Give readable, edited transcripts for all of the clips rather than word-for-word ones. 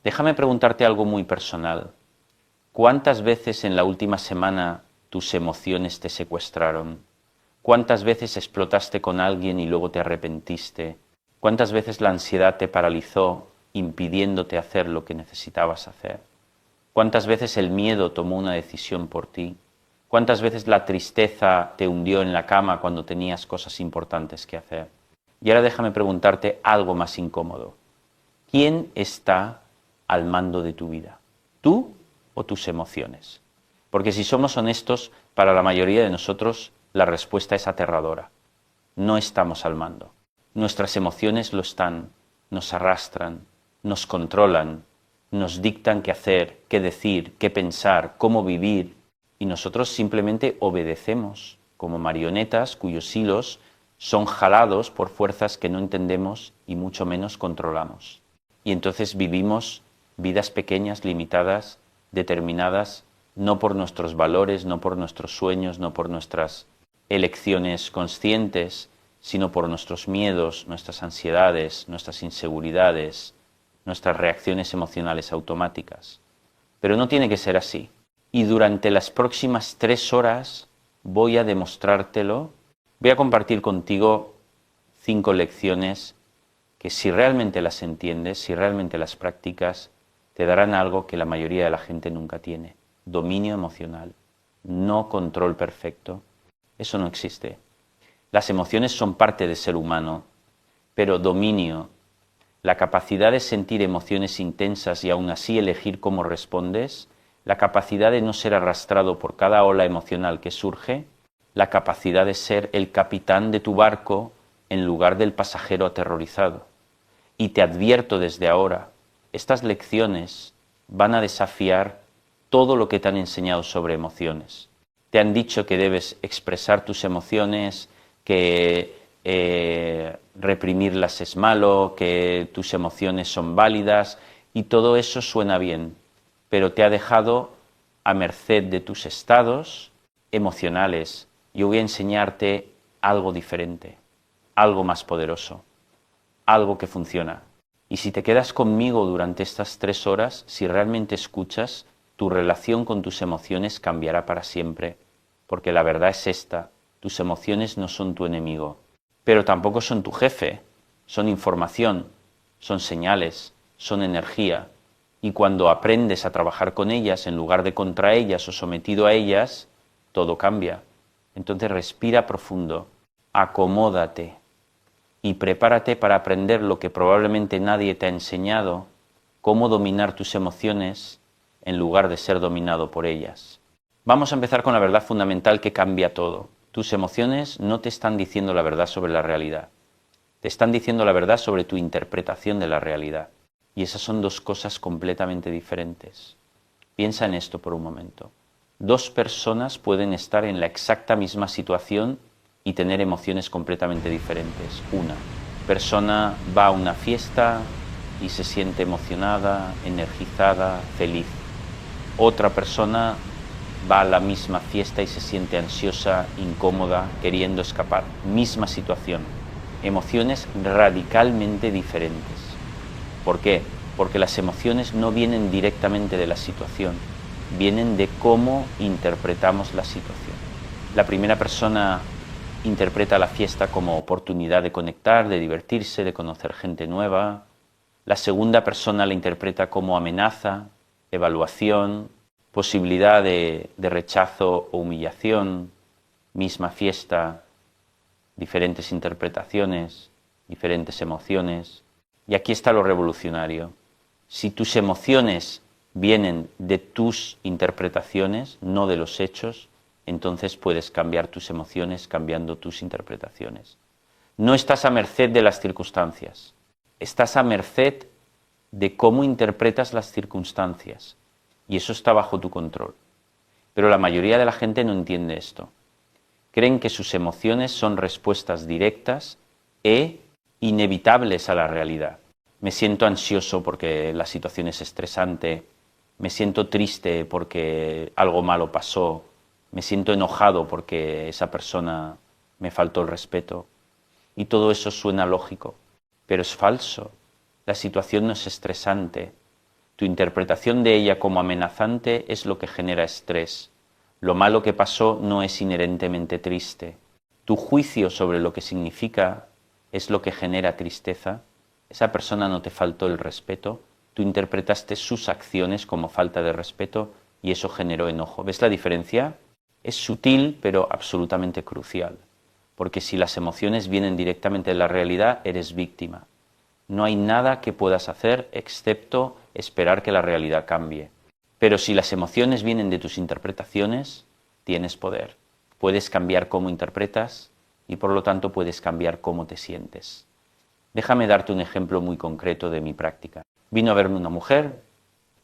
Déjame preguntarte algo muy personal. ¿Cuántas veces en la última semana tus emociones te secuestraron? ¿Cuántas veces explotaste con alguien y luego te arrepentiste? ¿Cuántas veces la ansiedad te paralizó, impidiéndote hacer lo que necesitabas hacer? ¿Cuántas veces el miedo tomó una decisión por ti? ¿Cuántas veces la tristeza te hundió en la cama cuando tenías cosas importantes que hacer? Y ahora déjame preguntarte algo más incómodo. ¿Quién está al mando de tu vida? ¿Tú o tus emociones? Porque si somos honestos, para la mayoría de nosotros la respuesta es aterradora. No estamos al mando. Nuestras emociones lo están, nos arrastran, nos controlan, nos dictan qué hacer, qué decir, qué pensar, cómo vivir, y nosotros simplemente obedecemos como marionetas cuyos hilos son jalados por fuerzas que no entendemos y mucho menos controlamos. Y entonces vivimos vidas pequeñas, limitadas, determinadas, no por nuestros valores, no por nuestros sueños, no por nuestras elecciones conscientes, sino por nuestros miedos, nuestras ansiedades, nuestras inseguridades, nuestras reacciones emocionales automáticas. Pero no tiene que ser así. Y durante las próximas 3 horas voy a demostrártelo. Voy a compartir contigo 5 lecciones que si realmente las entiendes, si realmente las practicas, te darán algo que la mayoría de la gente nunca tiene. Dominio emocional, no control perfecto. Eso no existe. Las emociones son parte del ser humano, pero dominio, la capacidad de sentir emociones intensas y aún así elegir cómo respondes, la capacidad de no ser arrastrado por cada ola emocional que surge, la capacidad de ser el capitán de tu barco en lugar del pasajero aterrorizado. Y te advierto desde ahora, estas lecciones van a desafiar todo lo que te han enseñado sobre emociones. Te han dicho que debes expresar tus emociones, que reprimirlas es malo, que tus emociones son válidas, y todo eso suena bien, pero te ha dejado a merced de tus estados emocionales. Yo voy a enseñarte algo diferente, algo más poderoso, algo que funciona. Y si te quedas conmigo durante estas 3 horas, si realmente escuchas, tu relación con tus emociones cambiará para siempre, porque la verdad es esta: tus emociones no son tu enemigo, pero tampoco son tu jefe, son información, son señales, son energía, y cuando aprendes a trabajar con ellas en lugar de contra ellas o sometido a ellas, todo cambia. Entonces respira profundo, acomódate y prepárate para aprender lo que probablemente nadie te ha enseñado: cómo dominar tus emociones en lugar de ser dominado por ellas. Vamos a empezar con la verdad fundamental que cambia todo. Tus emociones no te están diciendo la verdad sobre la realidad. Te están diciendo la verdad sobre tu interpretación de la realidad. Y esas son 2 cosas completamente diferentes. Piensa en esto por un momento. 2 personas pueden estar en la exacta misma situación y tener emociones completamente diferentes. Una persona va a una fiesta y se siente emocionada, energizada, feliz. Otra persona va a la misma fiesta y se siente ansiosa, incómoda, queriendo escapar. Misma situación. Emociones radicalmente diferentes. ¿Por qué? Porque las emociones no vienen directamente de la situación, vienen de cómo interpretamos la situación. La primera persona interpreta la fiesta como oportunidad de conectar, de divertirse, de conocer gente nueva. La segunda persona la interpreta como amenaza, evaluación, posibilidad de rechazo o humillación. Misma fiesta, diferentes interpretaciones, diferentes emociones. Y aquí está lo revolucionario. Si tus emociones vienen de tus interpretaciones, no de los hechos, entonces puedes cambiar tus emociones cambiando tus interpretaciones. No estás a merced de las circunstancias, estás a merced de cómo interpretas las circunstancias, y eso está bajo tu control. Pero la mayoría de la gente no entiende esto. Creen que sus emociones son respuestas directas e inevitables a la realidad. Me siento ansioso porque la situación es estresante, me siento triste porque algo malo pasó, me siento enojado porque esa persona me faltó el respeto. Y todo eso suena lógico, pero es falso. La situación no es estresante, Tu interpretación de ella como amenazante es lo que genera estrés. Lo malo que pasó no es inherentemente triste. Tu juicio sobre lo que significa es lo que genera tristeza. Esa persona no te faltó el respeto, tú interpretaste sus acciones como falta de respeto y eso generó enojo. ¿Ves la diferencia? Es sutil, pero absolutamente crucial, porque si las emociones vienen directamente de la realidad, eres víctima. No hay nada que puedas hacer excepto esperar que la realidad cambie. Pero si las emociones vienen de tus interpretaciones, tienes poder. Puedes cambiar cómo interpretas y por lo tanto puedes cambiar cómo te sientes. Déjame darte un ejemplo muy concreto de mi práctica. Vino a verme una mujer,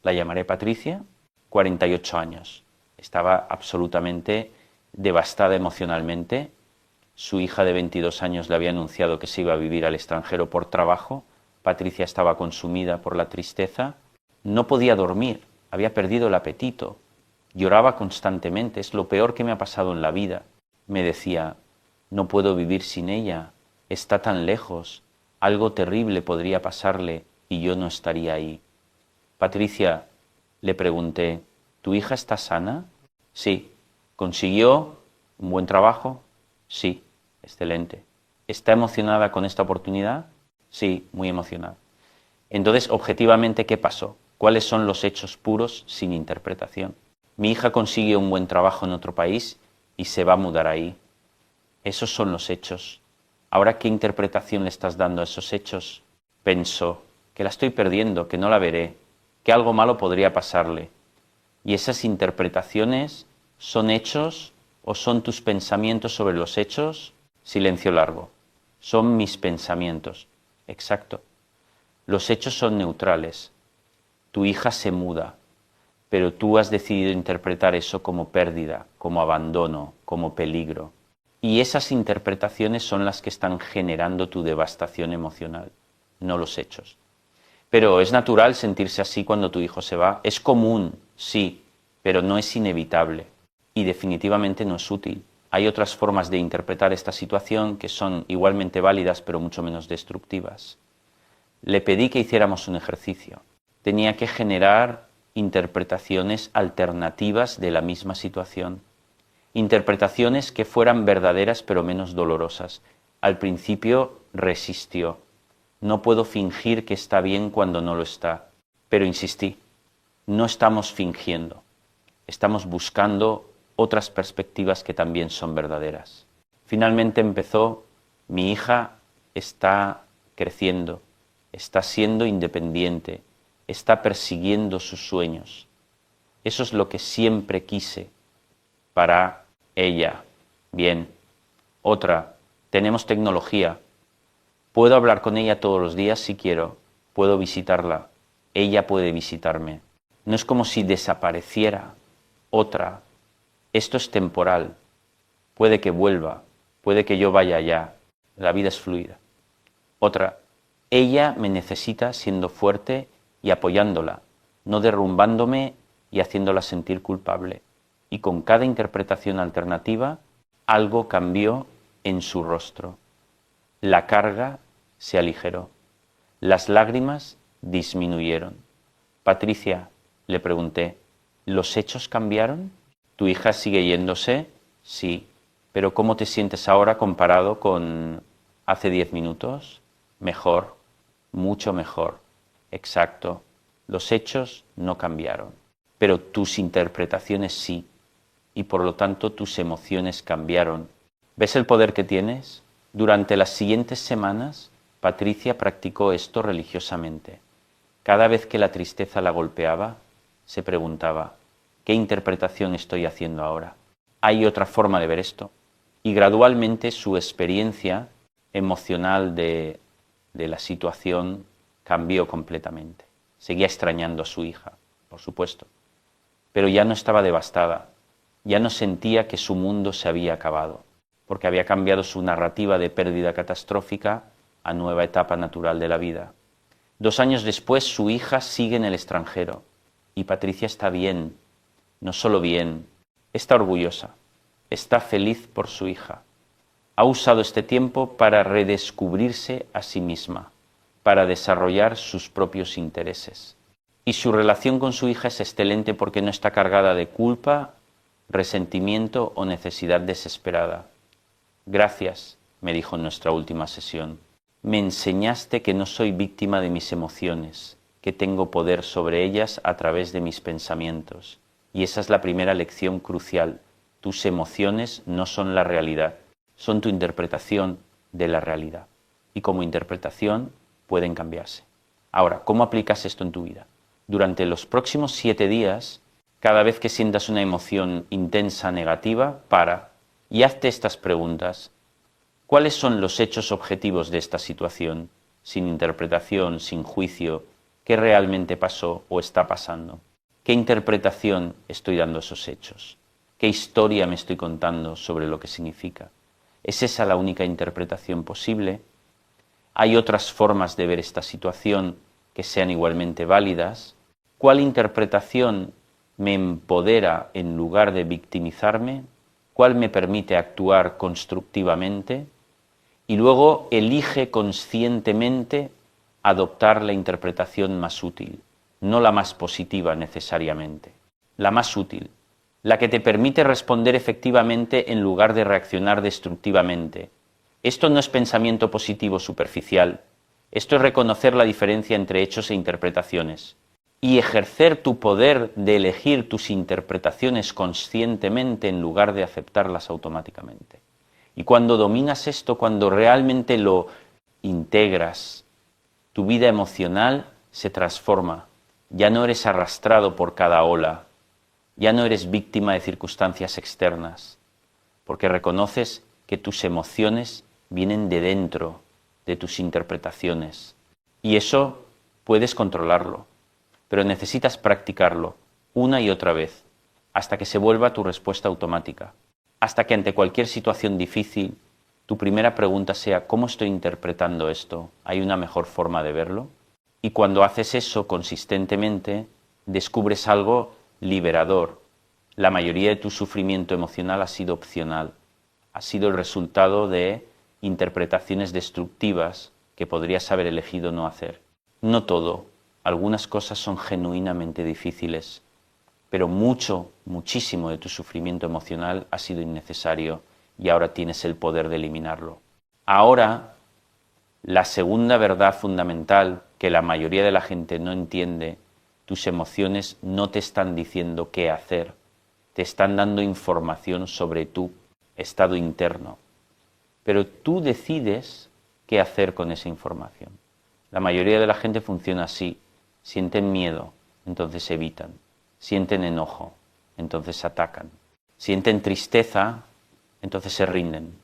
la llamaré Patricia, 48 años. Estaba absolutamente devastada emocionalmente. Su hija de 22 años le había anunciado que se iba a vivir al extranjero por trabajo. Patricia estaba consumida por la tristeza. No podía dormir, había perdido el apetito. Lloraba constantemente, es lo peor que me ha pasado en la vida. Me decía, no puedo vivir sin ella, está tan lejos, algo terrible podría pasarle y yo no estaría ahí. Patricia, le pregunté, ¿tu hija está sana? Sí. ¿Consiguió un buen trabajo? Sí. Excelente. ¿Está emocionada con esta oportunidad? Sí, muy emocionada. Entonces, objetivamente, ¿qué pasó? ¿Cuáles son los hechos puros sin interpretación? Mi hija consigue un buen trabajo en otro país y se va a mudar ahí. Esos son los hechos. Ahora, ¿qué interpretación le estás dando a esos hechos? Pensó, que la estoy perdiendo, que no la veré, que algo malo podría pasarle. Y esas interpretaciones son hechos o son tus pensamientos sobre los hechos. Silencio largo. Son mis pensamientos. Exacto. Los hechos son neutrales. Tu hija se muda, pero tú has decidido interpretar eso como pérdida, como abandono, como peligro. Y esas interpretaciones son las que están generando tu devastación emocional, no los hechos. Pero es natural sentirse así cuando tu hijo se va. Es común, sí, pero no es inevitable. Y definitivamente no es útil. Hay otras formas de interpretar esta situación que son igualmente válidas, pero mucho menos destructivas. Le pedí que hiciéramos un ejercicio. Tenía que generar interpretaciones alternativas de la misma situación. Interpretaciones que fueran verdaderas pero menos dolorosas. Al principio resistió. No puedo fingir que está bien cuando no lo está. Pero insistí. No estamos fingiendo. Estamos buscando otras perspectivas que también son verdaderas. Finalmente empezó, mi hija está creciendo, está siendo independiente, está persiguiendo sus sueños. Eso es lo que siempre quise para ella. Bien. Otra, tenemos tecnología. Puedo hablar con ella todos los días si quiero, puedo visitarla, ella puede visitarme. No es como si desapareciera. Otra, esto es temporal, puede que vuelva, puede que yo vaya allá, la vida es fluida. Otra, ella me necesita siendo fuerte y apoyándola, no derrumbándome y haciéndola sentir culpable. Y con cada interpretación alternativa, algo cambió en su rostro. La carga se aligeró, las lágrimas disminuyeron. Patricia, le pregunté, ¿los hechos cambiaron? ¿Tu hija sigue yéndose? Sí. ¿Pero cómo te sientes ahora comparado con hace 10 minutos? Mejor, mucho mejor. Exacto. Los hechos no cambiaron, pero tus interpretaciones sí, y por lo tanto tus emociones cambiaron. ¿Ves el poder que tienes? Durante las siguientes semanas, Patricia practicó esto religiosamente. Cada vez que la tristeza la golpeaba, se preguntaba, ¿qué interpretación estoy haciendo ahora? ¿Hay otra forma de ver esto? Y gradualmente su experiencia emocional de la situación cambió completamente. Seguía extrañando a su hija, por supuesto, pero ya no estaba devastada, ya no sentía que su mundo se había acabado, porque había cambiado su narrativa de pérdida catastrófica a nueva etapa natural de la vida. 2 años después su hija sigue en el extranjero y Patricia está bien, no solo bien, está orgullosa, está feliz por su hija. Ha usado este tiempo para redescubrirse a sí misma, para desarrollar sus propios intereses. Y su relación con su hija es excelente porque no está cargada de culpa, resentimiento o necesidad desesperada. Gracias, me dijo en nuestra última sesión. Me enseñaste que no soy víctima de mis emociones, que tengo poder sobre ellas a través de mis pensamientos. Y esa es la primera lección crucial. Tus emociones no son la realidad, son tu interpretación de la realidad. Y como interpretación pueden cambiarse. Ahora, ¿cómo aplicas esto en tu vida? Durante los próximos 7 días, cada vez que sientas una emoción intensa negativa, para y hazte estas preguntas. ¿Cuáles son los hechos objetivos de esta situación? Sin interpretación, sin juicio, ¿qué realmente pasó o está pasando? ¿Qué interpretación estoy dando a esos hechos? ¿Qué historia me estoy contando sobre lo que significa? ¿Es esa la única interpretación posible? ¿Hay otras formas de ver esta situación que sean igualmente válidas? ¿Cuál interpretación me empodera en lugar de victimizarme? ¿Cuál me permite actuar constructivamente? Y luego elige conscientemente adoptar la interpretación más útil, no la más positiva necesariamente, la más útil, la que te permite responder efectivamente en lugar de reaccionar destructivamente. Esto no es pensamiento positivo superficial, esto es reconocer la diferencia entre hechos e interpretaciones y ejercer tu poder de elegir tus interpretaciones conscientemente en lugar de aceptarlas automáticamente. Y cuando dominas esto, cuando realmente lo integras, tu vida emocional se transforma. Ya no eres arrastrado por cada ola, ya no eres víctima de circunstancias externas, porque reconoces que tus emociones vienen de dentro de tus interpretaciones. Y eso puedes controlarlo, pero necesitas practicarlo una y otra vez, hasta que se vuelva tu respuesta automática. Hasta que ante cualquier situación difícil, tu primera pregunta sea ¿cómo estoy interpretando esto? ¿Hay una mejor forma de verlo? Y cuando haces eso consistentemente, descubres algo liberador. La mayoría de tu sufrimiento emocional ha sido opcional, ha sido el resultado de interpretaciones destructivas que podrías haber elegido no hacer. No todo, algunas cosas son genuinamente difíciles, pero muchísimo de tu sufrimiento emocional ha sido innecesario y ahora tienes el poder de eliminarlo. Ahora, la segunda verdad fundamental que la mayoría de la gente no entiende, tus emociones no te están diciendo qué hacer, te están dando información sobre tu estado interno, pero tú decides qué hacer con esa información. La mayoría de la gente funciona así, sienten miedo, entonces evitan. Sienten enojo, entonces atacan. Sienten tristeza, entonces se rinden.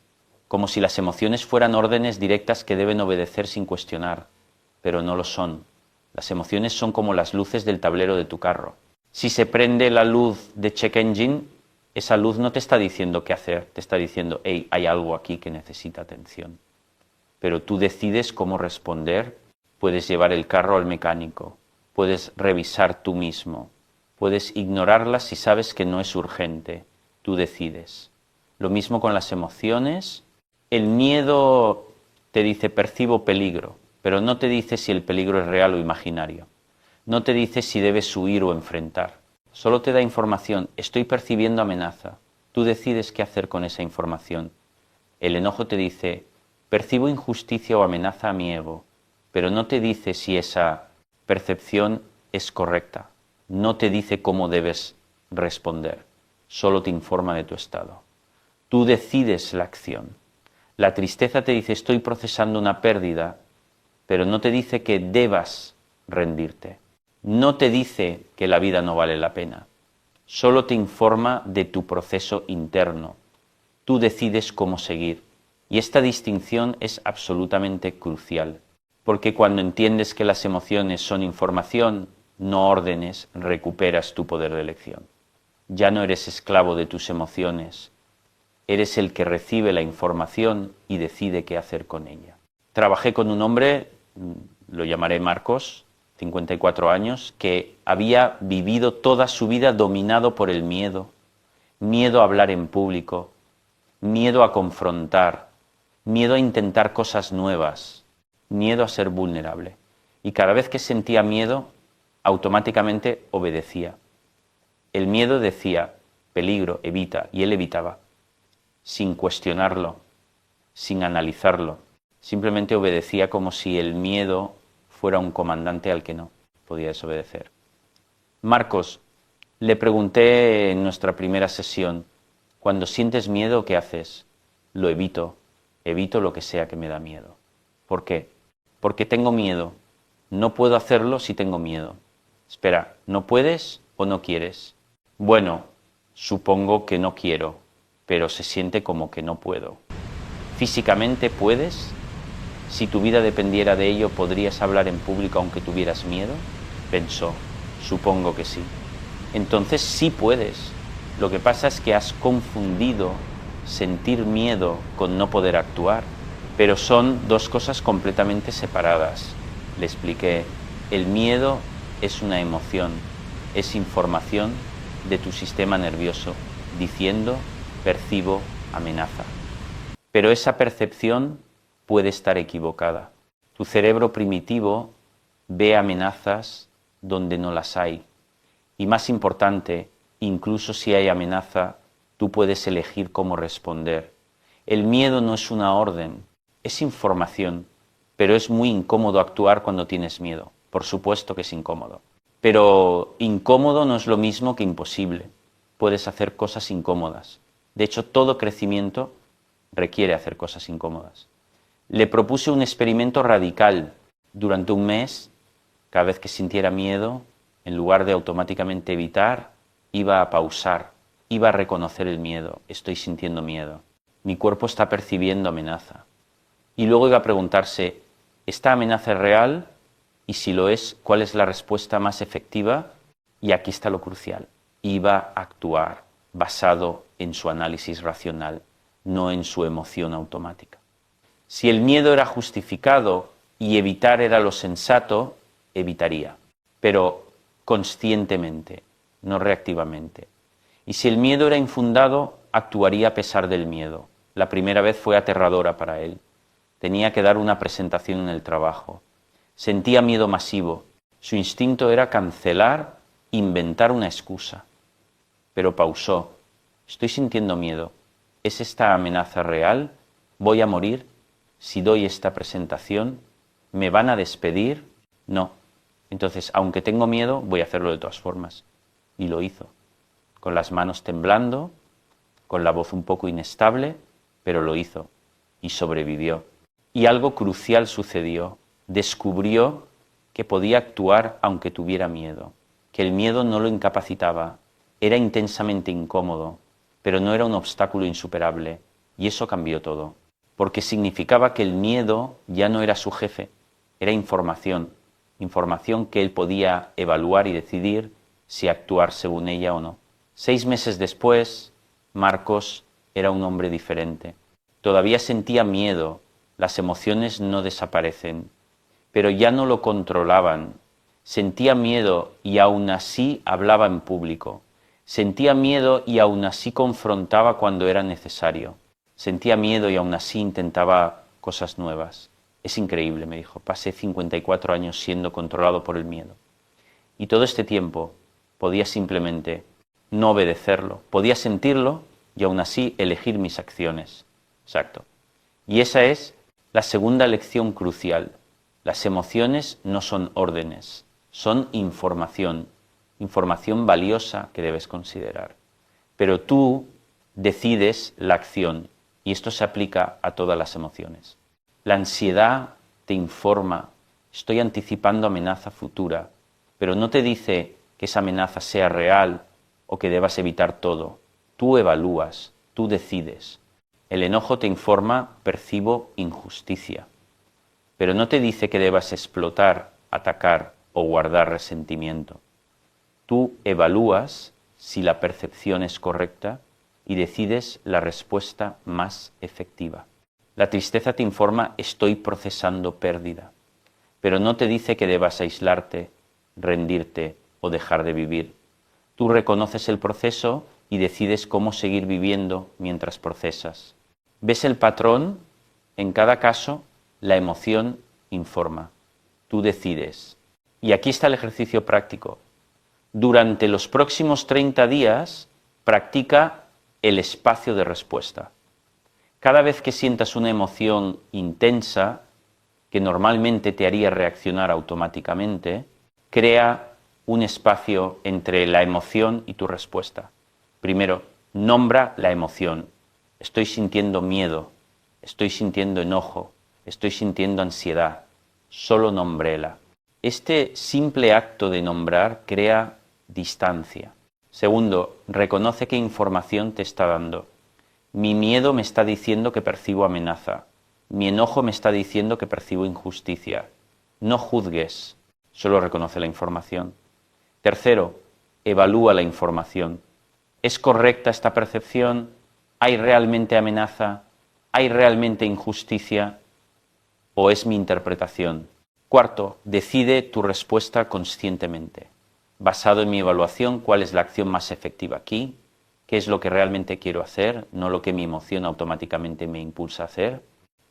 Como si las emociones fueran órdenes directas que deben obedecer sin cuestionar, pero no lo son. Las emociones son como las luces del tablero de tu carro. Si se prende la luz de check engine, esa luz no te está diciendo qué hacer, te está diciendo, hey, hay algo aquí que necesita atención. Pero tú decides cómo responder, puedes llevar el carro al mecánico, puedes revisar tú mismo. Puedes ignorarlas si sabes que no es urgente, tú decides. Lo mismo con las emociones. El miedo te dice percibo peligro, pero no te dice si el peligro es real o imaginario. No te dice si debes huir o enfrentar. Solo te da información, estoy percibiendo amenaza. Tú decides qué hacer con esa información. El enojo te dice percibo injusticia o amenaza a mi ego, pero no te dice si esa percepción es correcta. No te dice cómo debes responder, solo te informa de tu estado. Tú decides la acción. La tristeza te dice estoy procesando una pérdida, pero no te dice que debas rendirte. No te dice que la vida no vale la pena. Solo te informa de tu proceso interno. Tú decides cómo seguir. Y esta distinción es absolutamente crucial, porque cuando entiendes que las emociones son información, no órdenes, recuperas tu poder de elección. Ya no eres esclavo de tus emociones, eres el que recibe la información y decide qué hacer con ella. Trabajé con un hombre, lo llamaré Marcos, 54 años, que había vivido toda su vida dominado por el miedo, miedo a hablar en público, miedo a confrontar, miedo a intentar cosas nuevas, miedo a ser vulnerable. Y cada vez que sentía miedo, automáticamente obedecía. El miedo decía, peligro, evita, y él evitaba, sin cuestionarlo, sin analizarlo. Simplemente obedecía como si el miedo fuera un comandante al que no podía desobedecer. Marcos, le pregunté en nuestra primera sesión, cuando sientes miedo, ¿qué haces? Lo evito lo que sea que me da miedo. ¿Por qué? Porque tengo miedo. No puedo hacerlo si tengo miedo. Espera, ¿no puedes o no quieres? Bueno, supongo que no quiero, pero se siente como que no puedo. ¿Físicamente puedes? Si tu vida dependiera de ello, ¿podrías hablar en público aunque tuvieras miedo? Pensó, supongo que sí. Entonces sí puedes. Lo que pasa es que has confundido sentir miedo con no poder actuar, pero son dos cosas completamente separadas. Le expliqué, el miedo es una emoción, es información de tu sistema nervioso, diciendo, percibo amenaza. Pero esa percepción puede estar equivocada. Tu cerebro primitivo ve amenazas donde no las hay. Y más importante, incluso si hay amenaza, tú puedes elegir cómo responder. El miedo no es una orden, es información, pero es muy incómodo actuar cuando tienes miedo. Por supuesto que es incómodo. Pero incómodo no es lo mismo que imposible. Puedes hacer cosas incómodas. De hecho, todo crecimiento requiere hacer cosas incómodas. Le propuse un experimento radical. Durante un mes, cada vez que sintiera miedo, en lugar de automáticamente evitar, iba a pausar, iba a reconocer el miedo. Estoy sintiendo miedo. Mi cuerpo está percibiendo amenaza. Y luego iba a preguntarse, ¿esta amenaza es real? Y si lo es, ¿cuál es la respuesta más efectiva? Y aquí está lo crucial. Iba a actuar basado en su análisis racional, no en su emoción automática. Si el miedo era justificado y evitar era lo sensato, evitaría, pero conscientemente, no reactivamente. Y si el miedo era infundado, actuaría a pesar del miedo. La primera vez fue aterradora para él. Tenía que dar una presentación en el trabajo. Sentía miedo masivo. Su instinto era cancelar, inventar una excusa. Pero pausó. Estoy sintiendo miedo. ¿Es esta amenaza real? ¿Voy a morir? Si doy esta presentación, ¿me van a despedir? No. Entonces, aunque tengo miedo, voy a hacerlo de todas formas. Y lo hizo. Con las manos temblando, con la voz un poco inestable, pero lo hizo. Y sobrevivió. Y algo crucial sucedió. Descubrió que podía actuar aunque tuviera miedo, que el miedo no lo incapacitaba, era intensamente incómodo, pero no era un obstáculo insuperable, y eso cambió todo, porque significaba que el miedo ya no era su jefe, era información, información que él podía evaluar y decidir si actuar según ella o no. 6 meses después, Marcos era un hombre diferente. Todavía sentía miedo, las emociones no desaparecen, pero ya no lo controlaban. Sentía miedo y aún así hablaba en público. Sentía miedo y aún así confrontaba cuando era necesario. Sentía miedo y aún así intentaba cosas nuevas. Es increíble, me dijo. Pasé 54 años siendo controlado por el miedo. Y todo este tiempo podía simplemente no obedecerlo. Podía sentirlo y aún así elegir mis acciones. Exacto. Y esa es la segunda lección crucial. Las emociones no son órdenes, son información, información valiosa que debes considerar. Pero tú decides la acción y esto se aplica a todas las emociones. La ansiedad te informa, estoy anticipando amenaza futura, pero no te dice que esa amenaza sea real o que debas evitar todo. Tú evalúas, tú decides. El enojo te informa, percibo injusticia. Pero no te dice que debas explotar, atacar o guardar resentimiento. Tú evalúas si la percepción es correcta y decides la respuesta más efectiva. La tristeza te informa, estoy procesando pérdida, pero no te dice que debas aislarte, rendirte o dejar de vivir. Tú reconoces el proceso y decides cómo seguir viviendo mientras procesas. ¿Ves el patrón? En cada caso, la emoción informa. Tú decides. Y aquí está el ejercicio práctico. Durante los próximos 30 días, practica el espacio de respuesta. Cada vez que sientas una emoción intensa, que normalmente te haría reaccionar automáticamente, crea un espacio entre la emoción y tu respuesta. Primero, nombra la emoción. Estoy sintiendo miedo, estoy sintiendo enojo, estoy sintiendo ansiedad. Solo nómbrela. Este simple acto de nombrar crea distancia. Segundo, reconoce qué información te está dando. Mi miedo me está diciendo que percibo amenaza. Mi enojo me está diciendo que percibo injusticia. No juzgues, solo reconoce la información. Tercero, evalúa la información. ¿Es correcta esta percepción? ¿Hay realmente amenaza? ¿Hay realmente injusticia? ¿O es mi interpretación? Cuarto, decide tu respuesta conscientemente. Basado en mi evaluación, ¿cuál es la acción más efectiva aquí? ¿Qué es lo que realmente quiero hacer? No lo que mi emoción automáticamente me impulsa a hacer.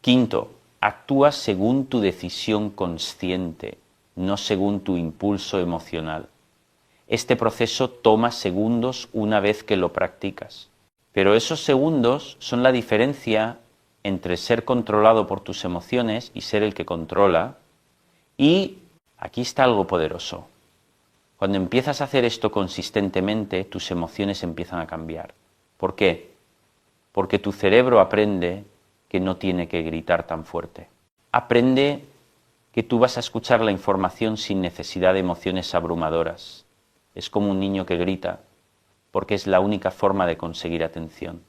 Quinto, actúa según tu decisión consciente, no según tu impulso emocional. Este proceso toma segundos una vez que lo practicas. Pero esos segundos son la diferencia entre ser controlado por tus emociones y ser el que controla. Y aquí está algo poderoso. Cuando empiezas a hacer esto consistentemente, tus emociones empiezan a cambiar. ¿Por qué? Porque tu cerebro aprende que no tiene que gritar tan fuerte. Aprende que tú vas a escuchar la información sin necesidad de emociones abrumadoras. Es como un niño que grita, porque es la única forma de conseguir atención.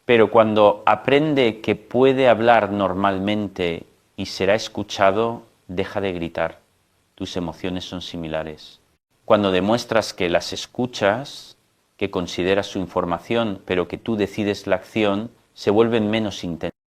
Pero cuando aprende que puede hablar normalmente y será escuchado, deja de gritar. Tus emociones son similares. Cuando demuestras que las escuchas, que consideras su información, pero que tú decides la acción, se vuelven menos intensas.